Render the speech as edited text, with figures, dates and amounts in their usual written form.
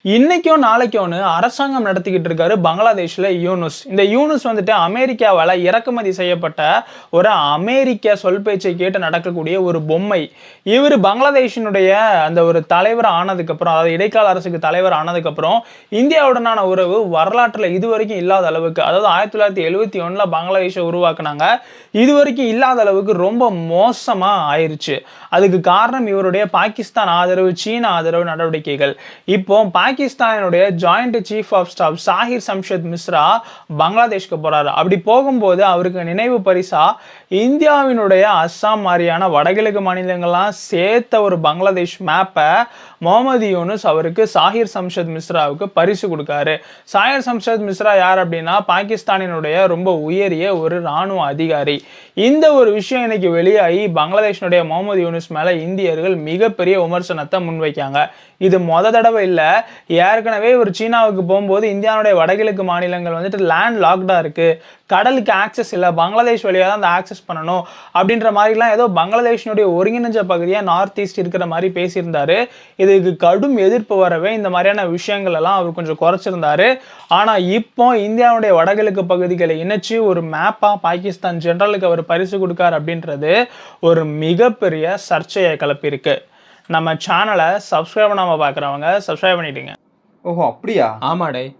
இன்னைக்கும் நாளைக்கும்னு அரசாங்கம் நடத்திக்கிட்டு இருக்காரு பங்களாதேஷ்ல யூனுஸ். இந்த யூனுஸ் வந்துட்டு அமெரிக்காவால இறக்குமதி செய்யப்பட்ட ஒரு அமெரிக்க சொல் பேச்சை கேட்டு நடக்கக்கூடிய ஒரு பொம்மை. இவர் பங்களாதேஷினுடைய அந்த ஒரு தலைவர் ஆனதுக்கு அப்புறம், அதாவது இடைக்கால அரசுக்கு தலைவர் ஆனதுக்கு அப்புறம் இந்தியாவுடனான உறவு வரலாற்றுல இதுவரைக்கும் இல்லாத அளவுக்கு, அதாவது 1971ல பங்களாதேஷை உருவாக்குனாங்க. இதுவரைக்கும் இல்லாத அளவுக்கு ரொம்ப மோசமா ஆயிருச்சு. அதுக்கு காரணம் இவருடைய பாகிஸ்தான் ஆதரவு, சீன ஆதரவு நடவடிக்கைகள். இப்போ பாகிஸ்தானுடைய joint chief of staff Sahir Shamshad மிஸ்ரா பங்களாதேஷ்க்கு போறாரு. அப்படி போகும்போது அவருக்கு நினைவு பரிசா இந்தியாவினுடைய அஸ்ஸாம் மாதிரியான வடகிழக்கு மாநிலங்கள்லாம் சேர்த்த ஒரு பங்களாதேஷ் மேப்பை முகமது யூனுஸ் அவருக்கு சாஹிர் சம்ஷத் மிஸ்ராவுக்கு பரிசு கொடுக்காரு. சாஹிர் சம்ஷத் மிஸ்ரா யார் அப்படின்னா பாகிஸ்தானினுடைய ரொம்ப உயரிய ஒரு இராணுவ அதிகாரி. இந்த ஒரு விஷயம் இன்னைக்கு வெளியாகி பங்களாதேஷனுடைய முகமது யூனுஸ் மேல இந்தியர்கள் மிகப்பெரிய விமர்சனத்தை முன்வைக்காங்க. இது தடவை இல்லை, ஏற்கனவே ஒரு சீனாவுக்கு போகும்போது இந்தியாவுடைய வடகிழக்கு மாநிலங்கள் வந்துட்டு லேண்ட் லாக்டா இருக்கு, கடலுக்கு ஆக்சஸ் இல்லை, பங்களாதேஷ் வழியாக தான் அந்த ஆக்சஸ் பண்ணணும் அப்படின்ற மாதிரிலாம் ஏதோ பங்களாதேஷனுடைய ஒருங்கிணைஞ்ச பகுதியாக நார்த் ஈஸ்ட் இருக்கிற மாதிரி பேசியிருந்தாரு. இதுக்கு கடும் எதிர்ப்பு வரவே இந்த மாதிரியான விஷயங்கள் எல்லாம் அவர் கொஞ்சம் குறைச்சிருந்தாரு. ஆனால் இப்போ இந்தியாவுடைய வடகிழக்கு பகுதிகளை இணைச்சு ஒரு மேப்பா பாகிஸ்தான் ஜெனரலுக்கு அவர் பரிசு கொடுக்காரு அப்படின்றது ஒரு மிகப்பெரிய சர்ச்சையை கிளப்பியிருக்கு. நம்ம சேனலை சப்ஸ்கிரைப் பண்ணாமல் பார்க்குறவங்க சப்ஸ்கிரைப் பண்ணிட்டீங்க. ஓஹோ, அப்படியா? ஆமாடே.